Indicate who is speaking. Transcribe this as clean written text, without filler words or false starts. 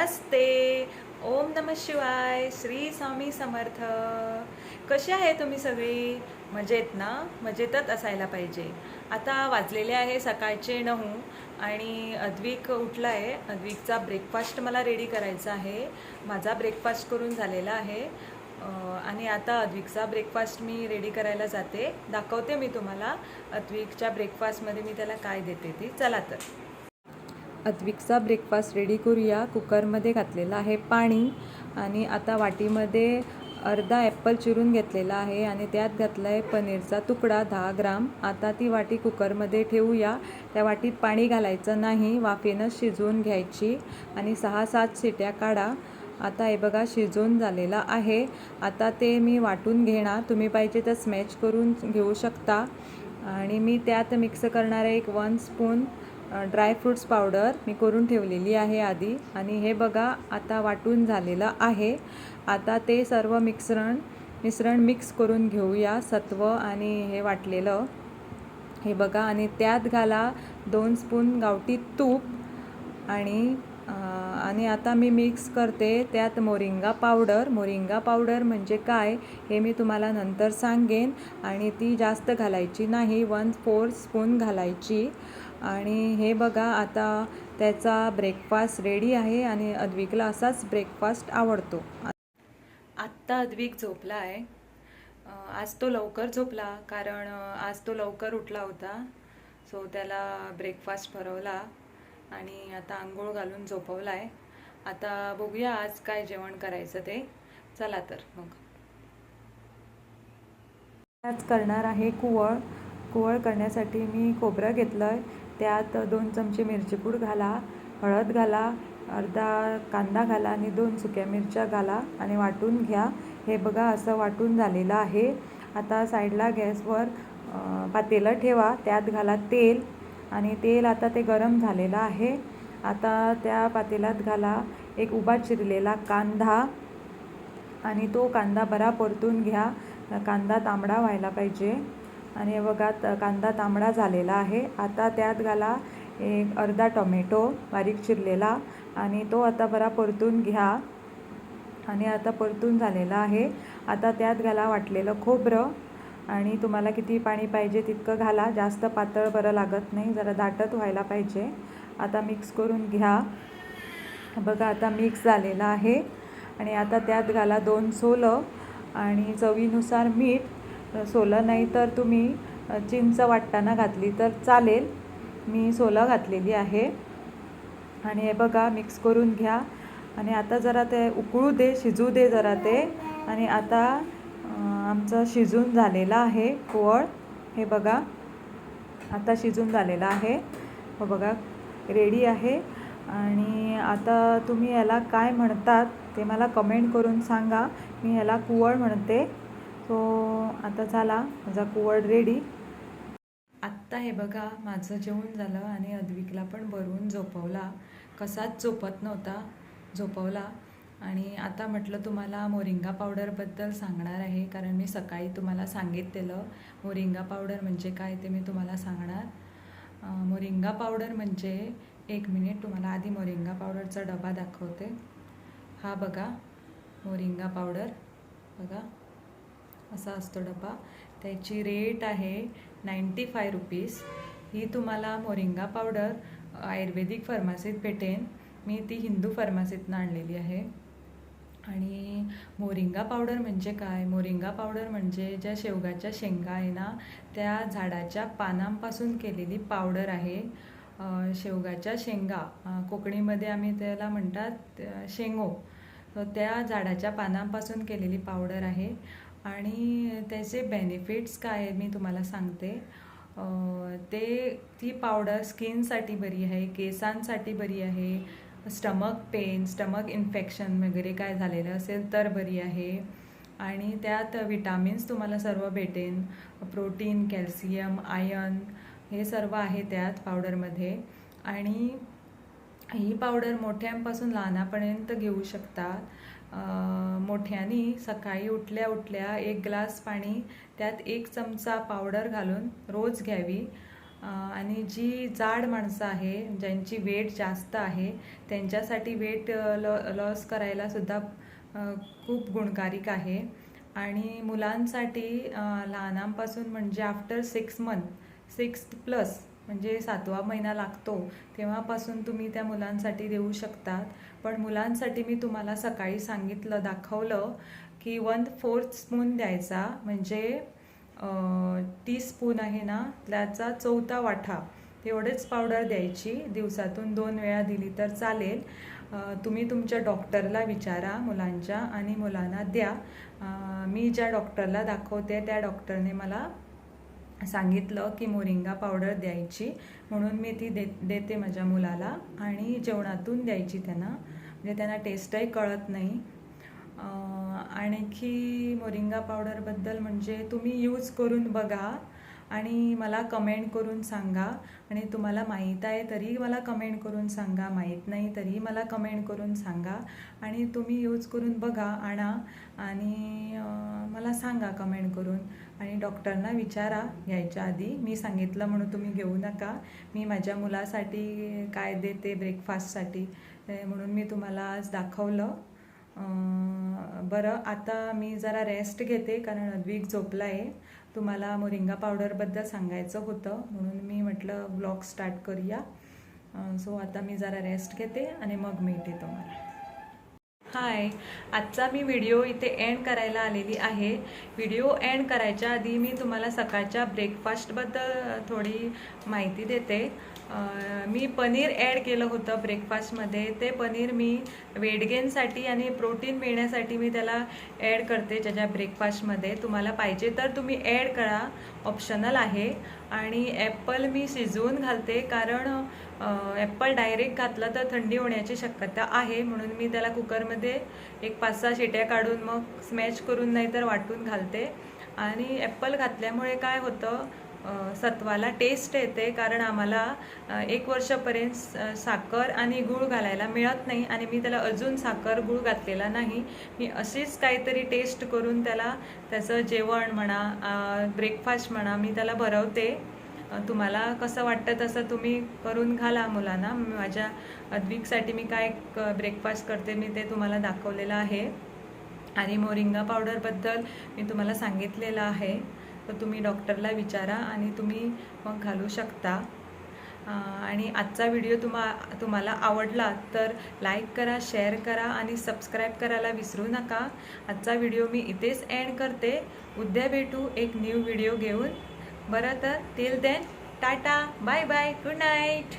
Speaker 1: नमस्ते. ओम नमः शिवाय. श्री स्वामी समर्थ. कसे आहे तुम्ही सगळी? मजेत ना? मजेतच असायला पाहिजे. आता वाजलेले आहे सकाळचे 9 आणि अद्विक उठला आहे. अद्विकचा ब्रेकफास्ट मला रेडी करायचा आहे. माझा ब्रेकफास्ट करून झालेला आहे आणि आता अद्विकचा ब्रेकफास्ट मी रेडी करायला जाते. दाखवते मी तुम्हाला अद्विकच्या ब्रेकफास्टमध्ये मी त्याला काय देते ती. चला तर. अद्विकचा ब्रेकफास्ट रेडी करूया. कुकरमध्ये घातलेलं आहे पाणी आणि आता वाटीमध्ये अर्धा ॲपल चिरून घेतलेला आहे आणि त्यात घातला आहे पनीरचा तुकडा 10 ग्राम. आता ती वाटी कुकरमध्ये ठेवूया. त्या वाटीत पाणी घालायचं नाही, वाफेनं शिजवून घ्यायची आणि 6-7 शिट्या काढा. आता हे बघा शिजवून झालेला आहे. आता ते मी वाटून घेणार. तुम्ही पाहिजे तर स्मॅश करून घेऊ शकता आणि मी त्यात मिक्स करणार आहे 1 स्पून ड्रायफ्रूट्स पावडर मी करून ठेवलेली आहे आधी. आणि हे बघा आता वाटून झालेलं आहे. आता ते सर्व मिश्रण मिक्स करून घेऊया, सत्व आणि हे वाटलेलं. हे बघा आणि त्यात घाला 2 स्पून गावठी तूप आणि आता मी मिक्स करते त्यात मोरिंगा पावडर म्हणजे काय हे मी तुम्हाला नंतर सांगेन. आणि ती जास्त घालायची नाही, 1/4 स्पून घालायची. आणि हे बघा आता त्याचा ब्रेकफास्ट रेडी आहे आणि अद्विकला असाच ब्रेकफास्ट आवडतो. आत्ता अद्विक झोपला आहे. आज तो लवकर झोपला कारण आज तो लवकर उठला होता. सो त्याला ब्रेकफास्ट भरवला आणि आता आंघोळ घालून झोपवला आहे. आता बघूया आज काय जेवण करायचं ते. चला तर मग. आज करणार आहे कुवळ करण्यासाठी मी खोबरं घेतलं आहे. त्यात 2 चमचे मिरची पूड घाला, हळद घाला, अर्धा कांदा घाला आणि 2 सुक्या मिरच्या घाला आणि वाटून घ्या. हे बघा असं वाटून झालेलं आहे. आता साईडला गॅसवर पातेलं ठेवा, त्यात घाला तेल आणि तेल आता ते गरम झालेलं आहे. आता त्या पातेल्यात घाला एक उभा चिरलेला कांदा आणि तो कांदा बरा परतून घ्या. कांदा तांबडा व्हायला पाहिजे आणि हे बघा कांदा तांबडा झालेला आहे. आता त्यात घाला एक अर्धा टोमॅटो बारीक चिरलेला आणि तो आता बरा परतून घ्या. आणि आता परतून झालेला आहे. आता त्यात घाला वाटलेलं खोबरं आणि तुम्हाला किती पाणी पाहिजे तितकं घाला. जास्त पातळ बरं लागत नाही, जरा दाटत व्हायला पाहिजे. आता मिक्स करून घ्या. बघा आता मिक्स झालेलं आहे. आणि आता त्यात घाला 2 सोलं आणि चवीनुसार मीठ. सोलं नाही तर तुम्ही चिंच वाटताना घातली तर चालेल, मी सोलं घातलेली आहे. आणि हे बघा मिक्स करून घ्या. आणि आता जरा ते उकळू दे, शिजू दे जरा ते. आणि आता आमचं शिजून झालेलं आहे कुवळ. हे बघा आता शिजून झालेलं आहे. हो बघा रेडी आहे. आणि आता तुम्ही याला काय म्हणतात ते मला कमेंट करून सांगा. मी याला कुवळ म्हणते. सो आता झाला माझा कुवळ रेडी. आत्ता हे बघा माझं जेवण झालं आणि अद्विकला पण भरून झोपवला. कसाच झोपत नव्हता, झोपवला. आणि आता म्हटलं तुम्हाला मोरिंगा पावडरबद्दल सांगणार आहे कारण मी सकाळी तुम्हाला सांगितलेलं मोरिंगा पावडर म्हणजे काय ते मी तुम्हाला सांगणार. मोरिंगा पावडर म्हणजे 1 मिनिट तुम्हाला आधी मोरिंगा पावडरचा डबा दाखवते. हा बघा मोरिंगा पावडर, बघा असा असतो डबा. त्याची रेट आहे 95 रुपीज. ही तुम्हाला मोरिंगा पावडर आयुर्वेदिक फार्मसीत भेटेन. मी ती हिंदू फार्मसीतनं आणलेली आहे. आणि मोरिंगा पावडर म्हणजे काय? मोरिंगा पावडर म्हणजे ज्या शेवगाच्या शेंगा आहे ना, त्या झाडाच्या पानांपासून केलेली पावडर आहे. शेवगाच्या शेंगा, कोकणीमध्ये आम्ही त्याला म्हणतात शेंगो. तर त्या झाडाच्या पानांपासून केलेली पावडर आहे. आणि त्याचे बेनिफिट्स काय आहे मी तुम्हाला सांगते. ती पावडर स्किनसाठी बरी आहे, केसांसाठी बरी आहे, स्टमक पेन, स्टमक इन्फेक्शन वगैरे काय झालेलं असेल तर बरी आहे. आणि त्यात विटामिन्स तुम्हाला सर्व भेटेन, प्रोटीन, कॅल्शियम, आयर्न हे सर्व आहे त्यात पावडरमध्ये. आणि ही पावडर मोठ्यांपासून लहानापर्यंत घेऊ शकतात. मोठ्यानी सकाळी उठल्या उठल्या 1 ग्लास पाणी त्यात 1 चमचा पावडर घालून रोज घ्यावी. आणि जी जाड माणसं आहे, ज्यांची वेट जास्त आहे, त्यांच्यासाठी वेट लॉस करायला सुद्धा खूप गुणकारिक आहे. आणि मुलांसाठी लहानांपासून म्हणजे आफ्टर 6 म्हणजे 7वा महिना लागतो तेव्हापासून तुम्ही त्या मुलांसाठी देऊ शकतात. पण मुलांसाठी मी तुम्हाला सकाळी सांगितलं, दाखवलं की 1/4 स्पून द्यायचा, म्हणजे टीस्पून आहे ना त्याचा 1/4 वाटा तेवढेच पावडर द्यायची. दिवसातून 2 वेळा दिली तर चालेल. तुम्ही तुमच्या डॉक्टरला विचारा मुलांच्या आणि मुलांना द्या. मी ज्या डॉक्टरला दाखवते त्या डॉक्टरने मला सांगितलं की मोरिंगा पावडर द्यायची, म्हणून मी ती देते माझ्या मुलाला. आणि जेवणातून द्यायची त्यांना, म्हणजे त्यांना टेस्टही कळत नाही. आणखी मोरिंगा पावडरबद्दल म्हणजे तुम्ही यूज करून बघा आणि मला कमेंट करून सांगा. आणि तुम्हाला माहीत आहे तरी मला कमेंट करून सांगा, माहीत नाही तरी मला कमेंट करून सांगा. आणि तुम्ही यूज करून बघा, आणा आणि मला सांगा कमेंट करून. आणि डॉक्टरना विचारा घ्यायच्या आधी. मी सांगितलं म्हणून तुम्ही घेऊ नका. मी माझ्या मुलासाठी काय देते ब्रेकफास्टसाठी म्हणून मी तुम्हाला आज दाखवलं. बरं, आता मी जरा रेस्ट घेते कारण अद्विक झोपला आहे. तुम्हाला मोरिंगा पावडरबद्दल सांगायचं होतं म्हणून मी म्हटलं ब्लॉग स्टार्ट करूया. सो आता मी जरा रेस्ट घेते आणि मग मिळते तुम्हाला. हाय, आजचा मी व्हिडिओ इथे एंड करायला आलेली आहे. व्हिडिओ एंड करायच्या आधी मी तुम्हाला सकाळच्या ब्रेकफास्टबद्दल थोडी माहिती देते. मी पनीर ॲड केलं होतं ब्रेकफास्टमध्ये. ते पनीर मी वेट गेनसाठी आणि प्रोटीन मिळण्यासाठी मी त्याला ॲड करते त्याच्या ब्रेकफास्टमध्ये. तुम्हाला पाहिजे तर तुम्ही ॲड करा, ऑप्शनल आहे. आणि ॲपल मी शिजवून घालते कारण ॲपल डायरेक्ट घातला तर थंडी होण्याची शक्यता आहे, म्हणून मी त्याला कुकरमध्ये एक 5-6 शिट्या काढून मग स्मॅश करून नाही तर वाटून घालते. आणि ॲपल घातल्यामुळे काय होतं, सत्वाला टेस्ट येते. कारण आम्हाला 1 वर्षापर्यंत साखर आणि गूळ घालायला मिळत नाही आणि मी त्याला अजून साखर गूळ घातलेला नाही. मी अशीच काहीतरी टेस्ट करून त्याला त्याचं जेवण म्हणा, ब्रेकफास्ट म्हणा, मी त्याला भरवते. तुम्हाला कसं वाटतं तसं तुम्ही करून घाला मुलांना. माझ्या अद्विकसाठी मी काय ब्रेकफास्ट करते मी ते तुम्हाला दाखवलेलं आहे. आणि मोरिंगा पावडरबद्दल मी तुम्हाला सांगितलेलं आहे, तर तुम्ही डॉक्टरला विचारा आणि तुम्ही मग घालू शकता. आणि आजचा व्हिडिओ तुम्हाला आवडला तर लाईक करा, शेअर करा आणि सबस्क्राईब करायला विसरू नका. आजचा व्हिडिओ मी इथेच एंड करते. उद्या भेटू एक न्यू व्हिडिओ घेऊन. बरं, तर till then tata, bye bye, good night.